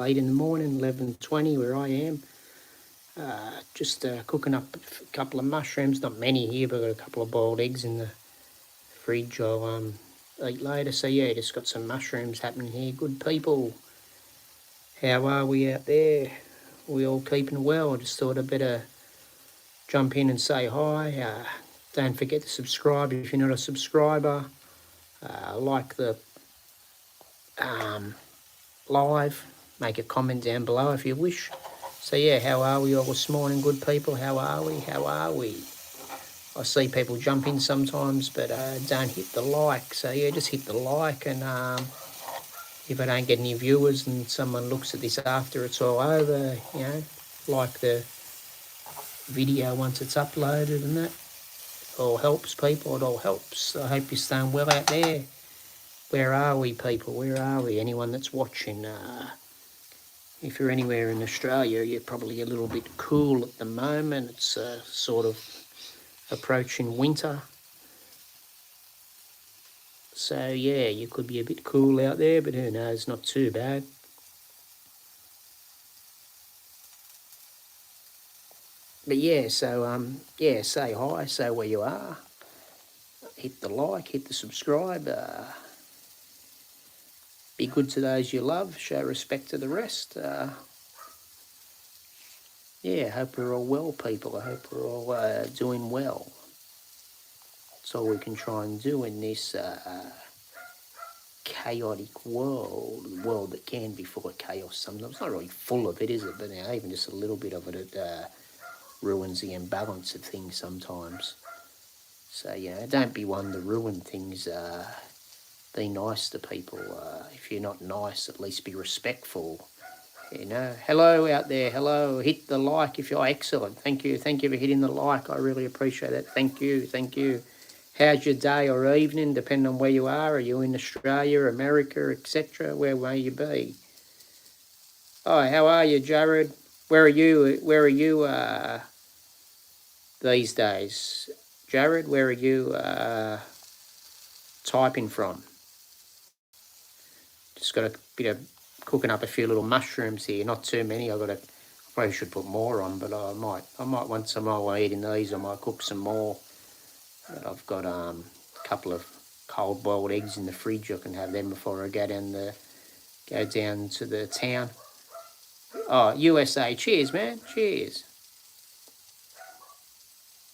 late in the morning, 11:20 where I am. Just cooking up a couple of mushrooms, not many here, but I've got a couple of boiled eggs in the fridge I'll eat later. So yeah, just got some mushrooms happening here. Good people, how are we out there? We all keeping well? I just thought I'd better jump in and say hi. Don't forget to subscribe if you're not a subscriber. Like the live, make a comment down below if you wish. So yeah, how are we all this morning, good people? How are we? I see people jump in sometimes, but don't hit the like. So yeah, just hit the like, and if I don't get any viewers and someone looks at this after it's all over, like the video once it's uploaded and that, it all helps people, it all helps. I hope you're staying well out there. Where are we, people? Where are we? Anyone that's watching, if you're anywhere in Australia, you're probably a little bit cool at the moment. It's sort of approaching winter. So yeah, you could be a bit cool out there, but who knows, not too bad. But yeah, so say hi, say where you are. Hit the like, hit the subscribe. Be good to those you love, show respect to the rest. Yeah, hope we're all well, people. I hope we're all doing well. That's all we can try and do in this chaotic world that can be full of chaos sometimes. It's not really full of it, is it? But even just a little bit of it ruins the imbalance of things sometimes. So, don't be one to ruin things. Be nice to people. If you're not nice, at least be respectful. Hello out there. Hello. Hit the like if you're excellent. Thank you. Thank you for hitting the like. I really appreciate it. Thank you. Thank you. How's your day or evening, depending on where you are? Are you in Australia, America, etc.? Where may you be? Oh, how are you, Jared? Where are you? These days? Jared, where are you typing from? Just got a bit of cooking up a few little mushrooms here. Not too many. I probably should put more on, but I might once I'm all eating these, I might cook some more. But I've got a couple of cold boiled eggs in the fridge. I can have them before I go down to the town. Oh, USA. Cheers, man. Cheers.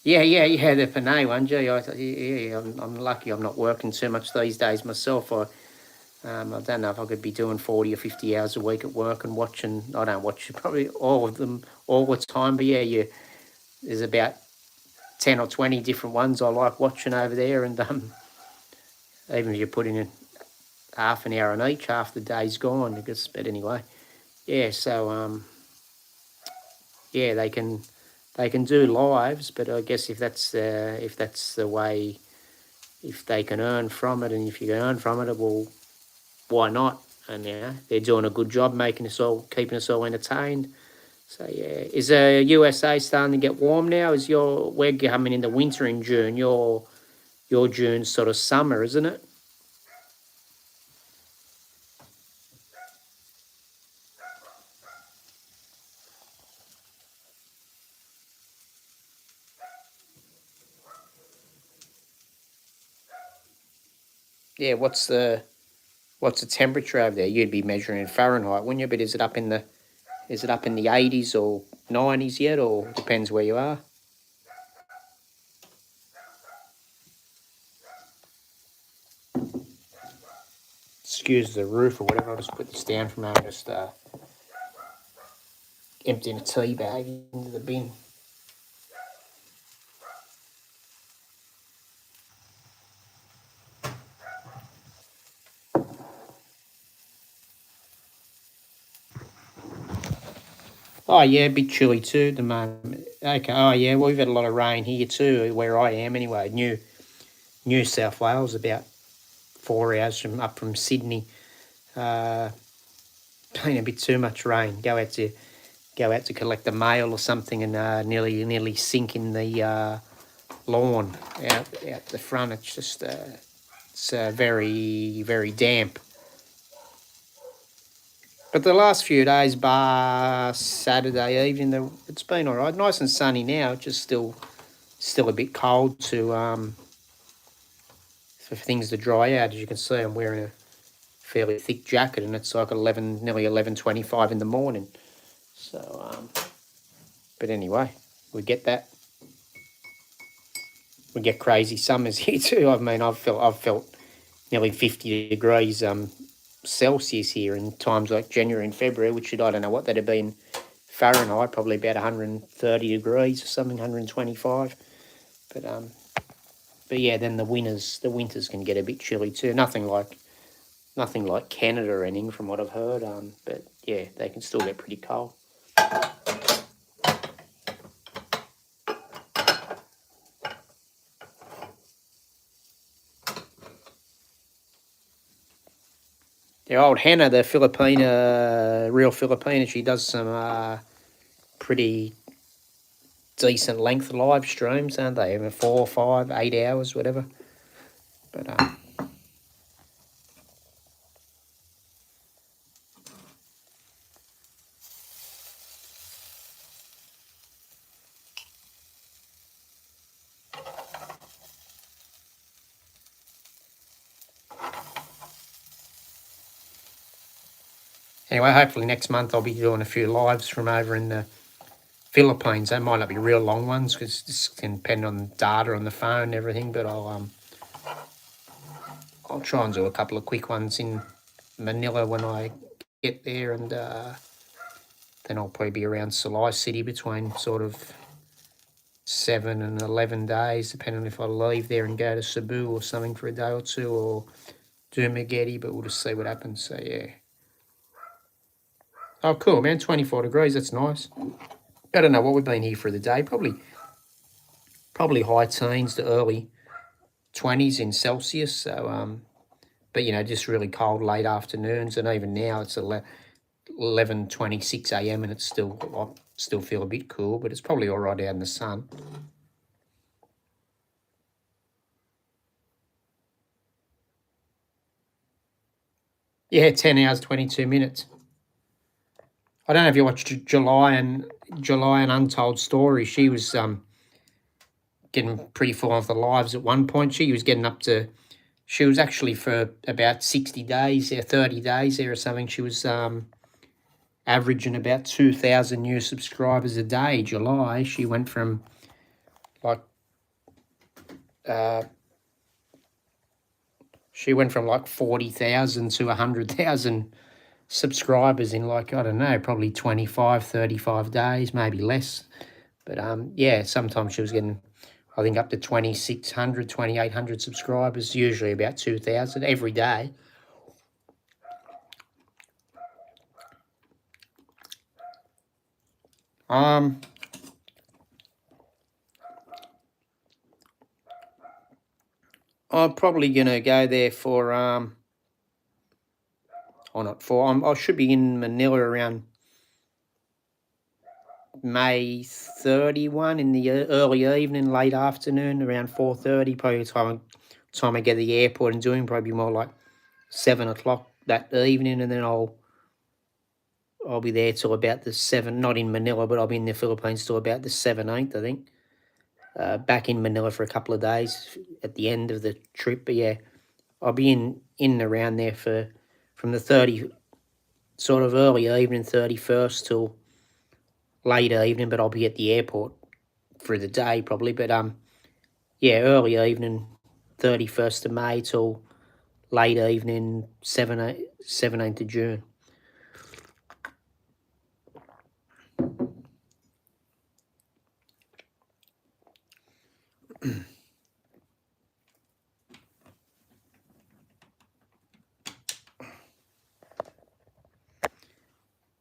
Yeah, the Panay one. Gee, I'm lucky I'm not working too much these days myself. I don't know if I could be doing 40 or 50 hours a week at work and watching. I don't watch probably all of them all the time, but yeah, there's about 10 or 20 different ones I like watching over there, and even if you put in half an hour on each, half the day's gone. But anyway, yeah. So yeah, they can do lives, but I guess if that's the way, if they can earn from it, and if you can earn from it, well, why not? And they're doing a good job keeping us all entertained. So yeah, is USA starting to get warm now? We're coming into winter in June. Your June's sort of summer, isn't it? Yeah. What's the temperature over there? You'd be measuring in Fahrenheit, wouldn't you? But is it up in the 80s or 90s yet, or depends where you are? Excuse the roof or whatever. I'll just put this down for a moment. Just emptying a tea bag into the bin. Oh yeah, a bit chilly too at the moment. Okay. Oh yeah, well, we've had a lot of rain here too, where I am anyway. New South Wales, about 4 hours up from Sydney. Been a bit too much rain. Go out to collect the mail or something, and nearly sink in the lawn out the front. It's just it's very, very damp. But the last few days, bar Saturday evening, it's been all right. Nice and sunny now. Just still a bit cold for things to dry out. As you can see, I'm wearing a fairly thick jacket, and it's like nearly 11:25 in the morning. So, but anyway, we get that. We get crazy summers here too. I mean, I've felt nearly 50 degrees Celsius here in times like January and February, which I don't know what that'd have been Fahrenheit, probably about 130 degrees or something, 125. But yeah, then the winters can get a bit chilly too. Nothing like Canada or anything from what I've heard. But yeah, they can still get pretty cold. The old Hannah, the Filipina, real Filipina, she does some pretty decent length live streams, aren't they? Even 4, 5, 8 hours, whatever. But anyway, hopefully next month I'll be doing a few lives from over in the Philippines. They might not be real long ones because this can depend on data on the phone and everything. But I'll try and do a couple of quick ones in Manila when I get there, and then I'll probably be around Salai City between sort of 7 and 11 days, depending on if I leave there and go to Cebu or something for a day or two, or Dumaguete. But we'll just see what happens. So yeah. Oh, cool, man. 24 degrees. That's nice. I don't know what we've been here for the day. Probably high teens to early 20s in Celsius. So, but just really cold late afternoons, and even now it's 11:26 a.m. and it's still feel a bit cool, but it's probably all right out in the sun. Yeah, 10 hours 22 minutes. I don't know if you watched July and Untold Story. She was getting pretty full of the lives at one point. She was getting up to. She was actually for about 60 days there, 30 days there or something. She was averaging about 2,000 new subscribers a day. July, she went from like 40,000 to 100,000 subscribers in like, I don't know, probably 25, 35 days, maybe less. But yeah, sometimes she was getting, I think, up to 2,600, 2,800 subscribers, usually about 2,000 every day. I'm probably gonna go there for or not for. I should be in Manila around May 31 in the early evening, late afternoon, around 4:30. Probably the time I get to the airport and doing probably more like 7 o'clock that evening, and then I'll be there till about the 7. Not in Manila, but I'll be in the Philippines till about the 17th, I think. Back in Manila for a couple of days at the end of the trip, but yeah, I'll be in and around there from the 30, sort of early evening, 31st till later evening, but I'll be at the airport for the day probably. But yeah, early evening, 31st of May till late evening, 17th of June.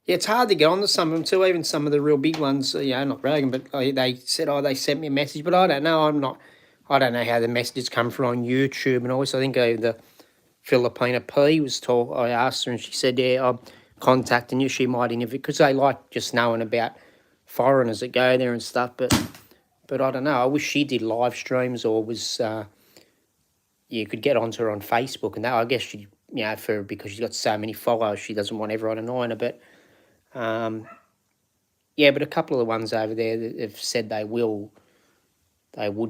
Yeah, it's hard to get onto some of them too, even some of the real big ones. Not bragging, but they said, they sent me a message, but I don't know. I don't know how the messages come from on YouTube and all. So I think the Filipina P was told. I asked her, and she said, "Yeah, I'm contacting you." She might interview because they like just knowing about foreigners that go there and stuff. But I don't know. I wish she did live streams or was. You could get onto her on Facebook and that. I guess she because she's got so many followers, she doesn't want everyone annoying her. But yeah, but a couple of the ones over there that have said they would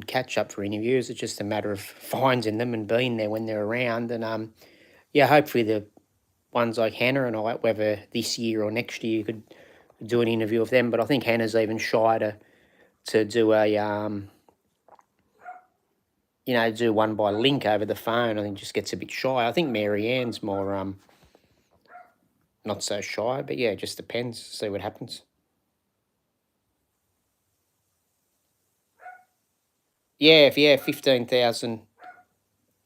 catch up for interviews. It's just a matter of finding them and being there when they're around. And yeah, hopefully the ones like Hannah and I, whether this year or next year, you could do an interview of them. But I think Hannah's even shy to do a do one by link over the phone. I think just gets a bit shy. I think Mary Ann's more not so shy, but yeah, it just depends. See what happens. Yeah, 15,000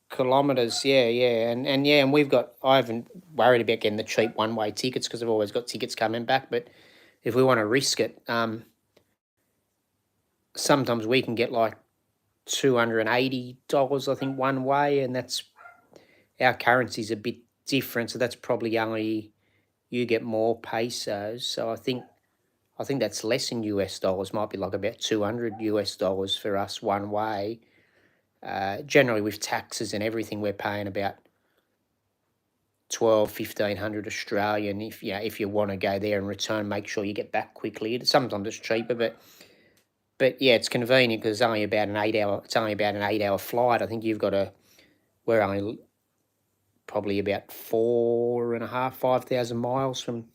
kilometres. Yeah, and we've got. I haven't worried about getting the cheap one-way tickets because I've always got tickets coming back. But if we want to risk it, sometimes we can get like $280, I think, one way, and that's our currency's a bit different, so that's probably only you get more pesos. So I think that's less in US dollars. Might be like about $200 for us one way. Generally, with taxes and everything, we're paying about 1,500 Australian. If you want to go there and return, make sure you get back quickly. Sometimes it's cheaper, but yeah, it's convenient because it's only about an 8 hour. It's only about an 8 hour flight. I think we're only probably about 4.5, 5,000 miles from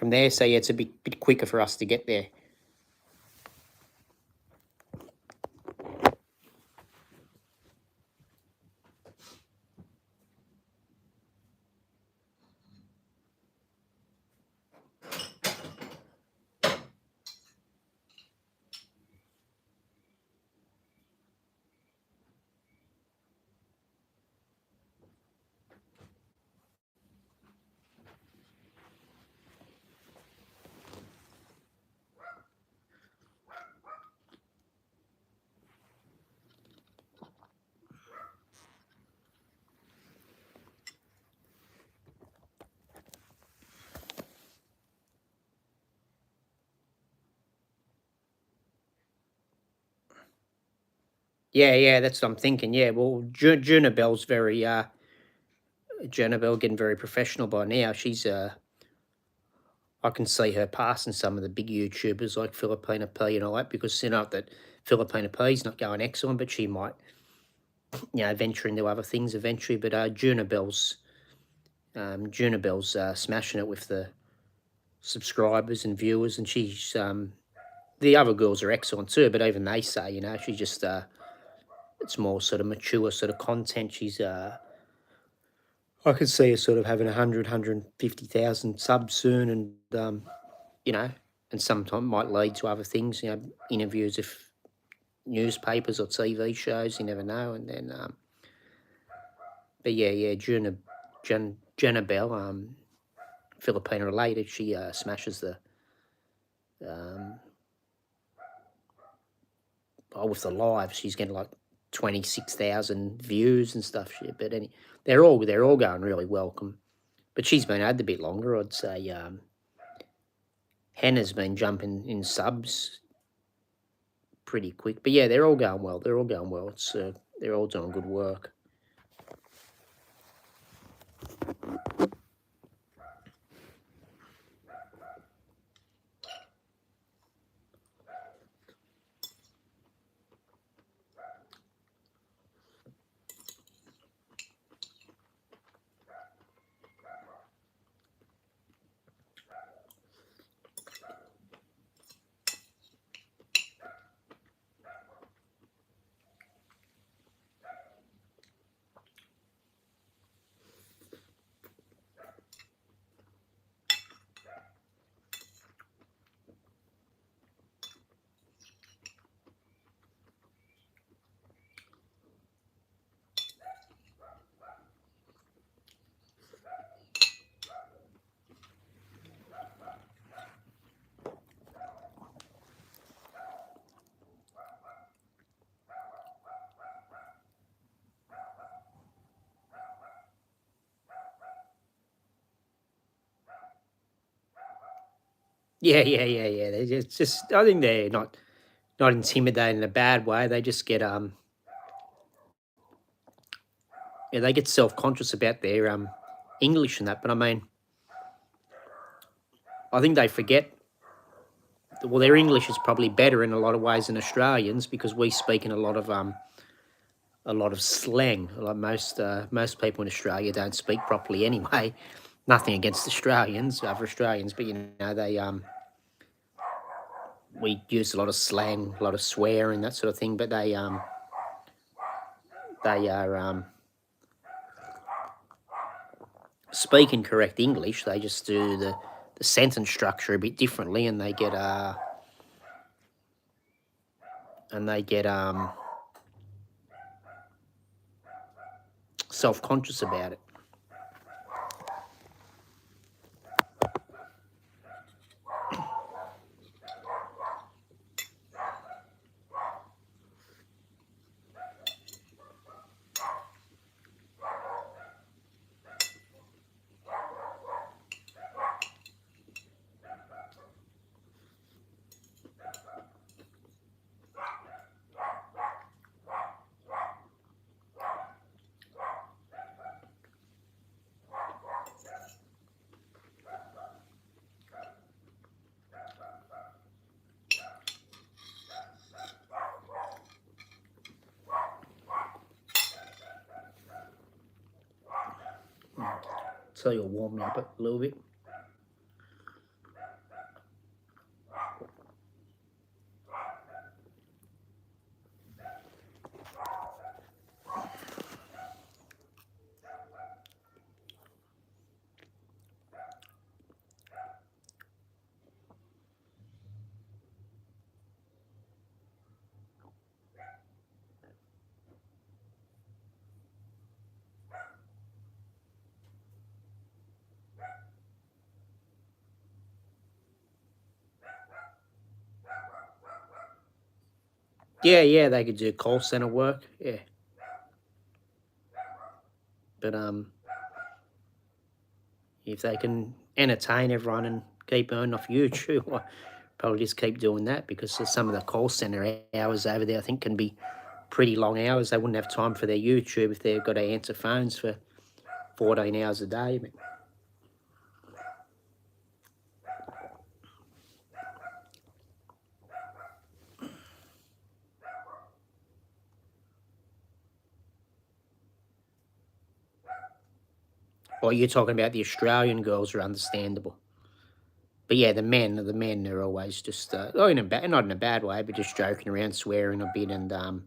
there. So yeah, it's a bit quicker for us to get there. Yeah, that's what I'm thinking. Yeah, well, Junabel's Junabel getting very professional by now. She's I can see her passing some of the big YouTubers like Filipina P and all that, because not that Filipina P's not going excellent, but she might venture into other things eventually. But Junabel's smashing it with the subscribers and viewers, and she's the other girls are excellent too. But even they say, she just it's more sort of mature sort of content. She's I could see her sort of having 150,000 subs soon, and sometime might lead to other things, interviews of newspapers or TV shows. You never know. And then, but yeah, Jenna Bell, Filipina related, she smashes the with the live. She's getting like 26,000 views and stuff. But they're all going really welcome. But she's been had a bit longer, I'd say. Hannah's been jumping in subs pretty quick. But yeah, they're all going well. It's they're all doing good work. Yeah. They just I think they're not intimidating in a bad way. They just get they get self conscious about their English and that. But I mean, I think they forget. Well, their English is probably better in a lot of ways than Australians because we speak in a lot of slang. Like most people in Australia don't speak properly anyway. Nothing against Australians, other Australians, but they we use a lot of slang, a lot of swearing, that sort of thing. But they are speaking correct English. They just do the sentence structure a bit differently, and they get self-conscious about it. So you'll warm me up a little bit. Yeah, they could do call center work. Yeah, but if they can entertain everyone and keep earning off YouTube, I'll probably just keep doing that because some of the call center hours over there, I think, can be pretty long hours. They wouldn't have time for their YouTube if they've got to answer phones for 14 hours a day. Well, you're talking about the Australian girls are understandable. But yeah, the men are always just, not in a bad way, but just joking around, swearing a bit, and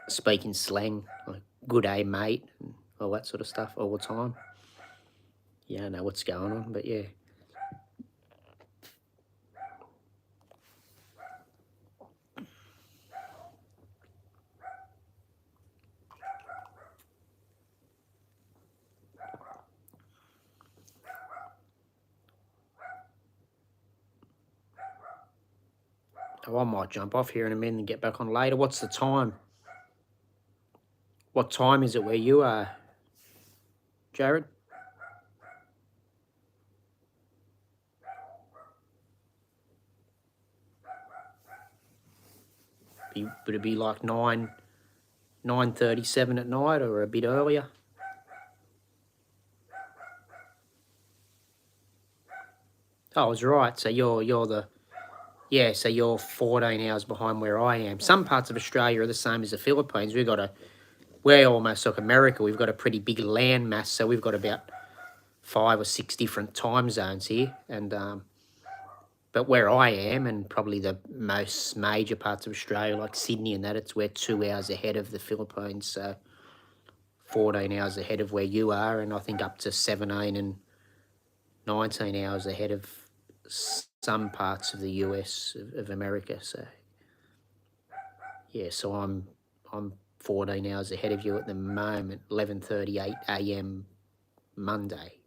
speaking slang, like "good day, mate," and all that sort of stuff all the time. Yeah, I know what's going on, but yeah. Oh, I might jump off here in a minute and get back on later. What's the time? What time is it where you are, Jared? Would it be like 9:37 at night, or a bit earlier? Oh, I was right. So so you're 14 hours behind where I am. Some parts of Australia are the same as the Philippines. We're almost like America. We've got a pretty big land mass, so we've got about 5 or 6 different time zones here. And but where I am, and probably the most major parts of Australia, like Sydney and that, we're 2 hours ahead of the Philippines. So 14 hours ahead of where you are, and I think up to 17 and 19 hours ahead of some parts of the US of America. So yeah, so I'm 14 hours ahead of you at the moment. 11:38 a.m. Monday.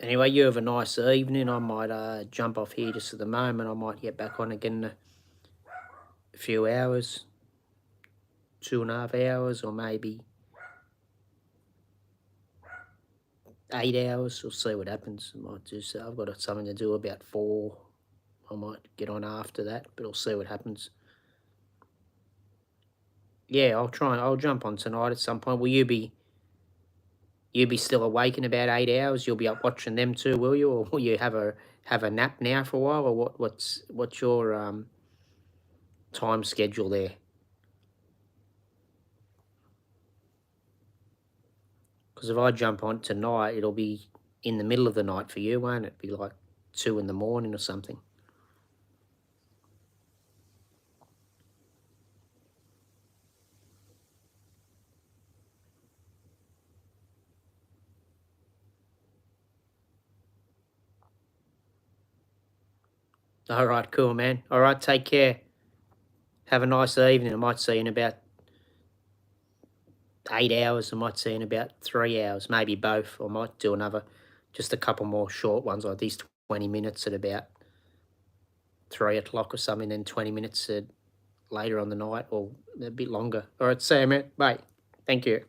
Anyway, you have a nice evening. I might jump off here just at the moment. I might get back on again in a few hours, 2.5 hours, or maybe 8 hours. We'll see what happens. I might do so. I've got something to do about 4. I might get on after that, but I'll see what happens. Yeah, I'll jump on tonight at some point. Will you be still awake in about 8 hours? You'll be up watching them too, will you? Or will you have a nap now for a while? Or what's your time schedule there? Because if I jump on tonight, it'll be in the middle of the night for you, won't it? Be like 2 in the morning or something. All right, cool, man. All right, take care. Have a nice evening. I might see you in about 8 hours. I might see you in about 3 hours, maybe both. I might do just a couple more short ones like these 20 minutes at about 3 o'clock or something, then 20 minutes later on the night or a bit longer. All right, see you, man. Bye. Thank you.